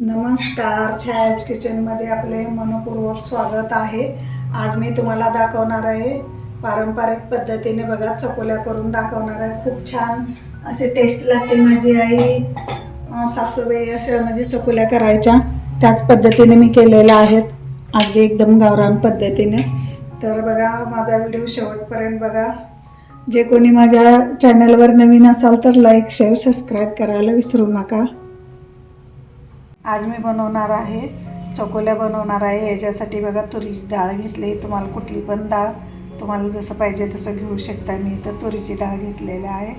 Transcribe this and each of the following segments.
नमस्कार, छायाज किचनमध्ये आपले मनपूर्वक स्वागत आहे। आज मी तुम्हाला दाखवणार आहे पारंपरिक पद्धतीने बघा चकोल्या करून दाखवणार आहे। खूप छान असे टेस्ट लागते। माझी आई सासूबाई अशा म्हणजे चकोल्या करायच्या त्याच पद्धतीने मी केलेल्या आहेत, अगदी एकदम गावरान पद्धतीने। तर बघा माझा व्हिडिओ शेवटपर्यंत बघा। जे कोणी माझ्या चॅनलवर नवीन असाल तर लाईक शेअर सबस्क्राईब करायला विसरू नका। आज मी बनवणार आहे चकोल्या बनवणार आहे। याच्यासाठी बघा तुरीची डाळ घेतली, तुम्हाला कुठली पण डाळ तुम्हाला जसं पाहिजे तसं घेऊ शकता। मी तर तुरीची डाळ घेतलेली आहे।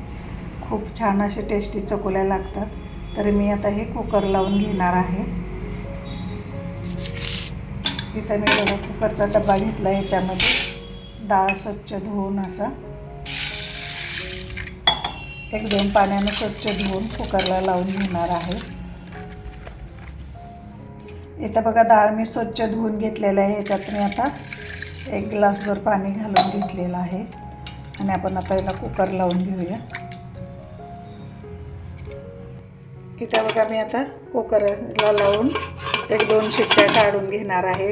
खूप छान असे टेस्टी चकोल्या लागतात। तर मी आता हे कुकर लावून घेणार आहे। इथं मी बघा कुकरचा डब्बा घेतला, याच्यामध्ये डाळ स्वच्छ धुवून असा 1-2 पाण्याने स्वच्छ धुवून कुकरला लावून घेणार आहे। इथं बघा डाळ मी स्वच्छ धुवून घेतलेलं आहे। याच्यात मी आता 1 ग्लासभर पाणी घालून घेतलेलं आहे आणि आपण आता याला कुकर लावून घेऊया। इथं बघा मी आता कुकरला लावून 1-2 शिट्ट्या काढून घेणार आहे।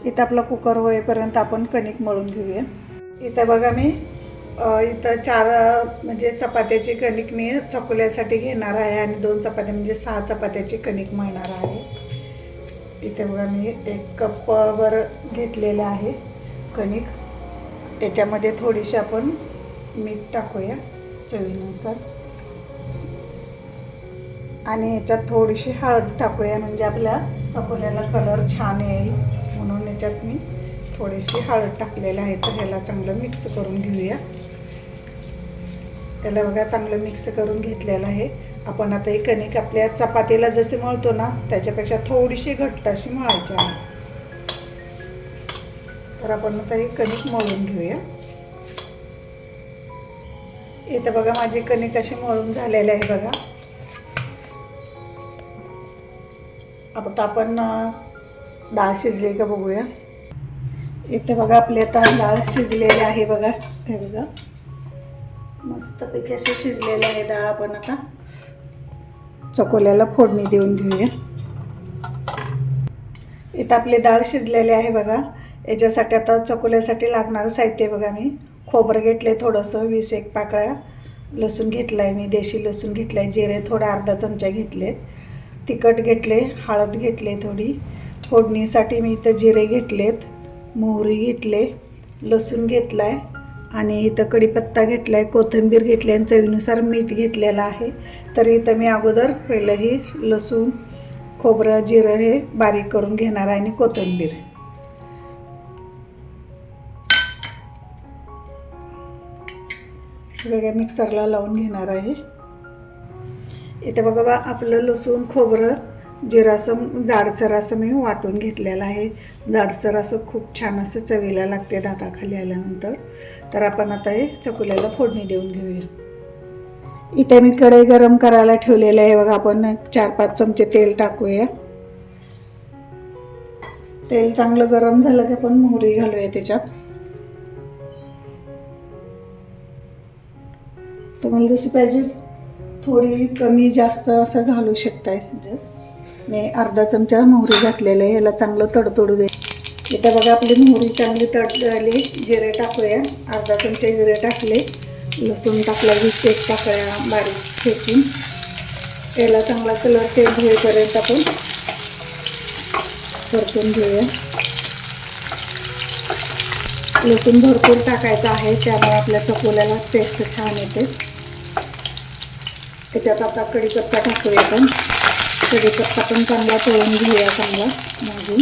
इथं आपला कुकर होईपर्यंत आपण कणिक मळून घेऊया। इथं बघा मी इथं 4 म्हणजे चपात्याची कणिक मी चकोल्यासाठी घेणार आहे आणि 2 चपात्या म्हणजे 6 चपात्याची कणिक मळणार आहे। इथे बघा मी 1 कपवर घेतलेलं आहे कणिक। त्याच्यामध्ये थोडीशी आपण मीठ टाकूया चवीनुसार आणि याच्यात थोडीशी हळद टाकूया, म्हणजे आपल्या चकोल्याला कलर छान येईल म्हणून याच्यात मी थोडीशी हळद टाकलेली आहे। तर ह्याला चांगलं मिक्स करून घेऊया। त्याला बघा चांगलं मिक्स करून घेतलेलं आहे। आपण आता ही कणिक आपल्या चपातीला जसे मळतो ना त्याच्यापेक्षा थोडीशी घट्ट अशी मळायची आहे। तर आपण आता ही कणिक मळून घेऊया। इथं बघा माझी कणिक अशी मळून झालेली आहे बघा। आता आपण डाळ शिजली का बघूया। इथे बघा आपली आता डाळ शिजलेली आहे बघा। हे बघा मस्तपैकी अशी शिजलेली आहे डाळ। आपण आता चकोल्याला फोडणी देऊन घेऊया। इथं आपली डाळ शिजलेली आहे बघा। याच्यासाठी आता चकोल्यासाठी लागणारं साहित्य बघा, मी खोबरं घेतले थोडंसं 20-1 पाकळ्या, लसूण घेतला आहे मी, देशी लसूण घेतला आहे, जिरे थोडा अर्धा चमचा घेतले, तिखट घेतले, हळद घेतले थोडी, फोडणीसाठी मी इथं जिरे घेतलेत, मोहरी घेतले, लसूण घेतला आहे आणि इथं कढीपत्ता घेतला आहे, कोथिंबीर घेतली आणि चवीनुसार मीठ घेतलेलं आहे। तर इथं मी अगोदर पहिलं ही लसूण, खोबरं, जिरं हे बारीक करून घेणार आहे आणि कोथिंबीर वेगळ्या मिक्सरला लावून घेणार आहे। इथे बघा आपलं लसूण, खोबरं, जिरं असं जाडसर असं मी वाटून घेतलेलं आहे। जाडसर असं खूप छान असं चवीला लागते दाताखाली आल्यानंतर। तर आपण आता हे चकोल्याला फोडणी देऊन घेऊया। इथे मी कढई गरम करायला ठेवलेलं आहे बघा। आपण 4-5 चमचे तेल टाकूया। तेल चांगलं गरम झालं की आपण मोहरी घालूया त्याच्यात। तुम्हाला जशी पाहिजे थोडी कमी जास्त असं घालू शकताय। मी अर्धा चमचा मोहरी घातलेलं आहे, याला चांगलं तडतडू दे। इथे बघा आपली मोहरी चांगली तडतडली। जिरे टाकूया, अर्धा चमचा जिरे टाकले, लसूण टाकला 20-1 पाकळ्या बारीक ठेचून। याला चांगला कलर चेंज होईपर्यंत आपण परतून घेऊया। लसूण भरपूर टाकायचं आहे, त्यामुळे आपल्या चकोल्याला टेस्ट छान येते। त्याच्यात आता कढीपत्ता टाकूया आपण। कढीपत्ता पण चांगला तळून घेऊया, चांगला भाजून।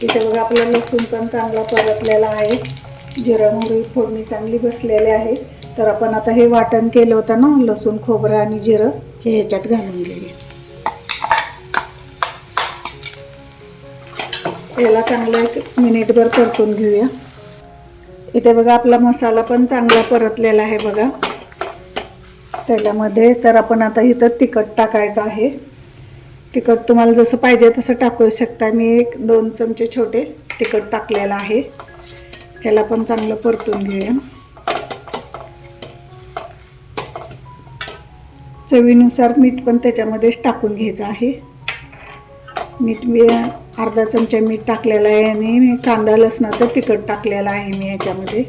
इथे बघा आपला लसूण पण चांगला परतलेला आहे, जिरं मोहरी फोडणी चांगली बसलेली आहे। तर आपण आता हे वाटण केलं होतं ना लसूण, खोबरं आणि जिरं, हे ह्याच्यात घालून घेऊया। याला चांगलं 1 मिनिटभर परतून घेऊया। इथे बघा आपला मसाला पण चांगला परतलेला आहे बघा तेलामध्ये। तर आपण आता इथं तिखट टाकायचं आहे। तिखट तुम्हाला जसं पाहिजे तसं टाकू शकता। मी 1-2 चमचे छोटे तिखट टाकलेलं आहे। याला पण चांगलं परतून घेऊया। चवीनुसार मीठ पण त्याच्यामध्येच टाकून घ्यायचं आहे. मीठ मी अर्धा चमचा मीठ टाकलेलं आहे आणि मी कांदा लसणाचं तिखट टाकलेलं आहे. मी याच्यामध्ये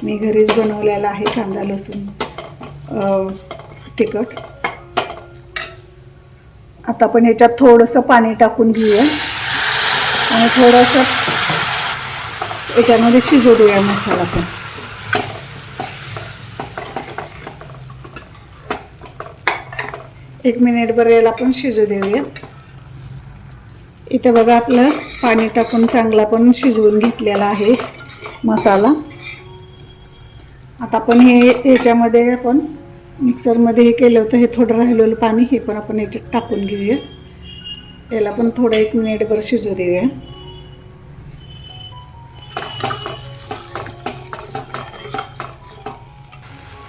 मी घरीच बनवलेला आहे कांदा लसूण तिखट. आता आपण याच्यात थोडंसं पाणी टाकून घेऊया आणि थोडंसं याच्यामध्ये शिजू देऊया मसाला पण. एक मिनिटभर याला पण शिजू देऊया. इथे बघा आपलं पाणी टाकून चांगला पण शिजवून घेतलेला आहे मसाला. आता आपण याच्यामध्ये आपण मिक्सरमध्ये हे केलं होतं, हे थोडं राहिलेलं पाणी हे पण आपण याच्यात टाकून घेऊया. याला पण थोडं 1 मिनिटभर शिजू देऊया.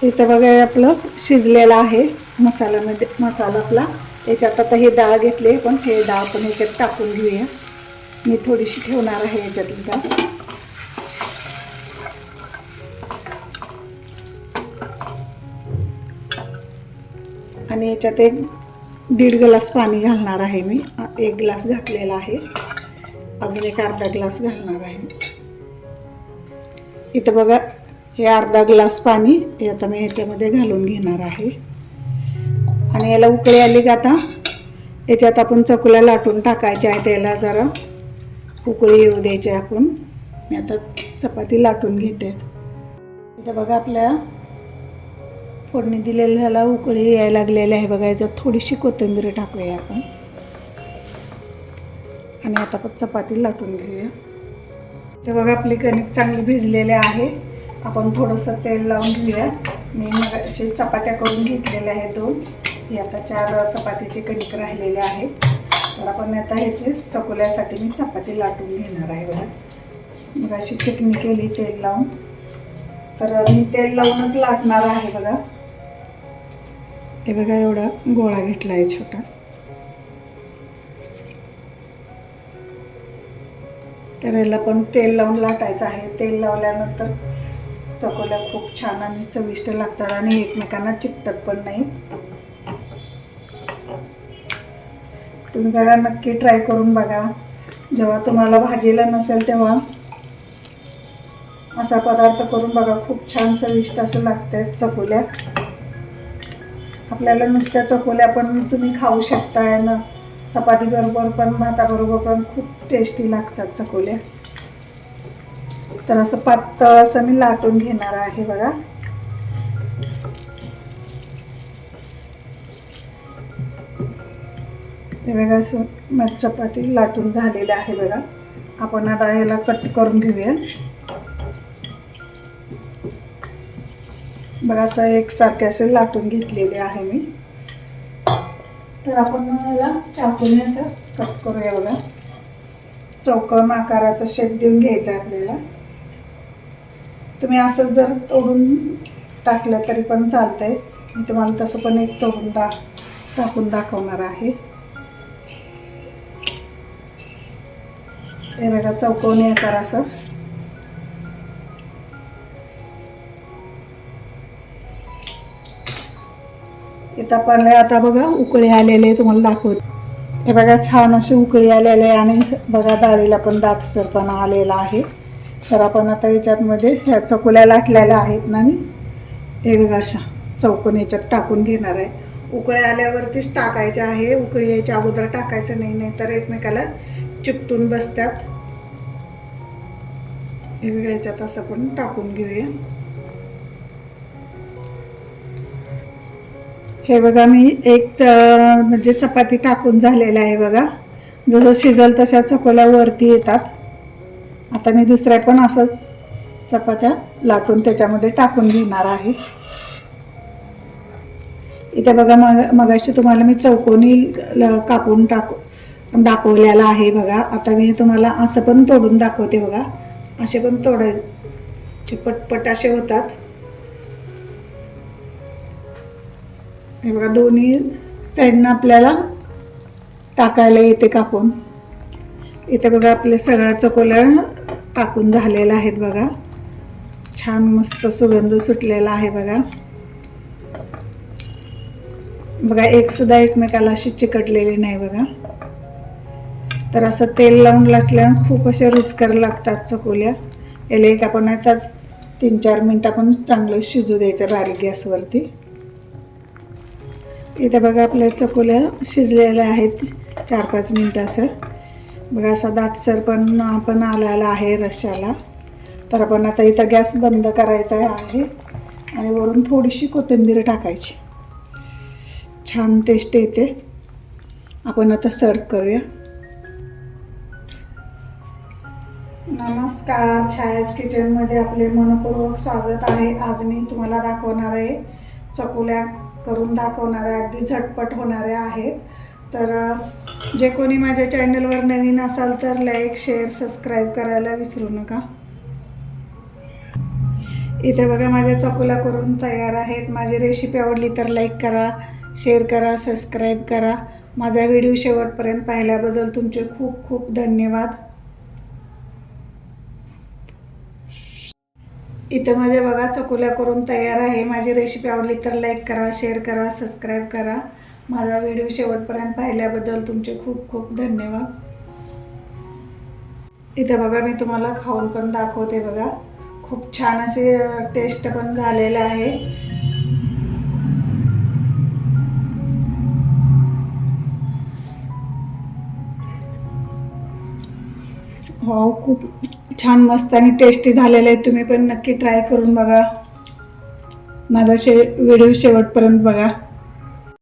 इथं बघा आपलं शिजलेलं आहे मसाला आपला. याच्यात आता हे डाळ घेतली, पण हे डाळ पण याच्यात टाकून घेऊया. मी थोडीशी ठेवणार आहे याच्यातली डाळ. आणि याच्यात 1.5 ग्लास पाणी घालणार आहे मी. 1 ग्लास घातलेला आहे, अजून एक अर्धा ग्लास घालणार आहे. इथं बघा हे अर्धा ग्लास पाणी हे आता मी ह्याच्यामध्ये घालून घेणार आहे. आणि याला उकळी आली का आता याच्यात आपण चकुल्या लाटून टाकायच्या आहेत. याला जरा उकळी येऊ द्यायची आपण. मी आता चपाती लाटून घेते. इथं बघा आपल्या फोडणी दिलेल्याला उकळी यायला लागलेली आहे बघा. याच्यात थोडीशी कोथिंबीर टाकूया आपण आणि आता आपण चपाती लाटून घेऊया. ते बघा आपली कणिक चांगली भिजलेली आहे. आपण थोडंसं तेल लावून घेऊया. मी मग अशी चपात्या करून घेतलेल्या आहेत 2. ही आता 4 चपातीची कणिक राहिलेली आहे. तर आपण आता ह्याची चकुल्यासाठी मी चपाती लाटून घेणार आहे बघा. मग अशी चटणी केली तेल लावून, तर मी तेल लावूनच लाटणार आहे बघा. हे बघा एवढा गोळा घेतला आहे छोटा. तर याला पण तेल लावून लाटायचं आहे. तेल लावल्यानंतर चकोल्या खूप छान आणि चविष्ट लागतात आणि एकमेकांना चिकटत पण नाही. तुम्ही बघा नक्की ट्राय करून बघा. जेव्हा तुम्हाला भाजीला नसेल तेव्हा असा पदार्थ करून बघा. खूप छान चविष्ट असं लागतात चकोल्या. आपल्याला नुसत्या चकोल्या पण तुम्ही खाऊ शकताय ना, चपाती बरोबर पण भाताबरोबर पण खूप टेस्टी लागतात चकोल्या. तर असं पातळ असं मी लाटून घेणार आहे बघा. हे बघा असं चपाती लाटून झालेली आहे बघा. आपण आता याला कट करून घेऊया. बघा असं एकसारखे असे लाटून घेतलेले आहे मी. तर आपण याला चाकूने असं कट करूया बघा. चौकोन आकाराचा शेप देऊन घ्यायचा आपल्याला. तुम्ही असं जर तोडून टाकलं तरी पण चालतंय. मी तुम्हाला तसं पण एक तोडून टाकून दाखवणार आहे. हे बघा चौकोनी आकार असं. इथं पण आता बघा उकळी आलेले तुम्हाला दाखवते. हे बघा छान अशी उकळी आलेले आणि बघा डाळीला पण दाटसरपणा आलेला आहे. तर आपण आता याच्यातमध्ये ह्या चकुल्या लाटलेल्या आहेत ना, हे बघा अशा चौकोन याच्यात टाकून घेणार आहे. उकळी आल्यावरतीच टाकायचे आहे. उकळी यायच्या अगोदर टाकायचं नाही, नाहीतर एकमेकाला चिकटून बसतात. हे बघा याच्यात असं पण टाकून घेऊया. हे बघा मी एक म्हणजे चपाती टाकून झालेलं आहे बघा. जसं शिजल तशा चकोल्या वरती येतात. आता मी दुसऱ्या पण असंच चपात्या लाटून त्याच्यामध्ये टाकून घेणार आहे. इथे बघा मगाशी तुम्हाला मी चौकोनी कापून दाखवलेला आहे बघा. आता मी तुम्हाला असं पण तोडून दाखवते बघा. असे पण तोडायचे पटपट असे होतात. हे बघा दोन्ही साईडनं आपल्याला टाकायला येते कापून. इथे बघा आपले सगळ्या चकोल्या टाकून झालेल्या आहेत बघा. छान मस्त सुगंध सुटलेला आहे बघा. बघा एक सुद्धा एकमेकाला अशी चिकटलेली नाही बघा. तर असं तेल लावून लाटल्या खूप अशा रुचकर लागतात चकोल्या. याला एक आपण आता 3-4 मिनिटं आपण चांगलं शिजू द्यायचं बारीक गॅसवरती. इथे बघा आपल्या चकोल्या शिजलेल्या आहेत 4-5 मिनिटं असं. बघा असा दाटसर पण आलेला आहे रश्श्याला. तर आपण आता इथं गॅस बंद करायचा आहे आणि वरून थोडीशी कोथिंबीर टाकायची. छान टेस्ट येते. आपण आता सर्व करूया. नमस्कार, छायाज किचनमध्ये आपले मनपूर्वक स्वागत आहे. आज मी तुम्हाला दाखवणार आहे चकोल्या करून दाखवणार आहे. अगदी झटपट होणाऱ्या आहेत. तर जे कोणी माझ्या चॅनलवर नवीन असाल तर लाईक, शेअर, सबस्क्राईब करायला विसरू नका. इथे बघा माझ्या चकोल्या करून तयार आहेत. माझी रेसिपी आवडली तर लाईक करा, शेअर करा, सबस्क्राईब करा. माझा व्हिडिओ शेवटपर्यंत पाहिल्याबद्दल तुमचे खूप खूप धन्यवाद. इथं माझे बघा चकोल्या करून तयार आहे. माझी रेसिपी आवडली तर लाईक करा, शेअर करा, सबस्क्राईब करा. माझा व्हिडिओ शेवटपर्यंत पाहिल्याबद्दल तुमचे खूप खूप धन्यवाद. इथे बघा मी तुम्हाला खाऊन पण दाखवते. बघा खूप छान असे टेस्ट पण झालेले आहे. वाव, खूप छान मस्त आणि टेस्टी झालेले आहे. तुम्ही पण नक्की ट्राय करून बघा. माझा व्हिडिओ शेवटपर्यंत बघा.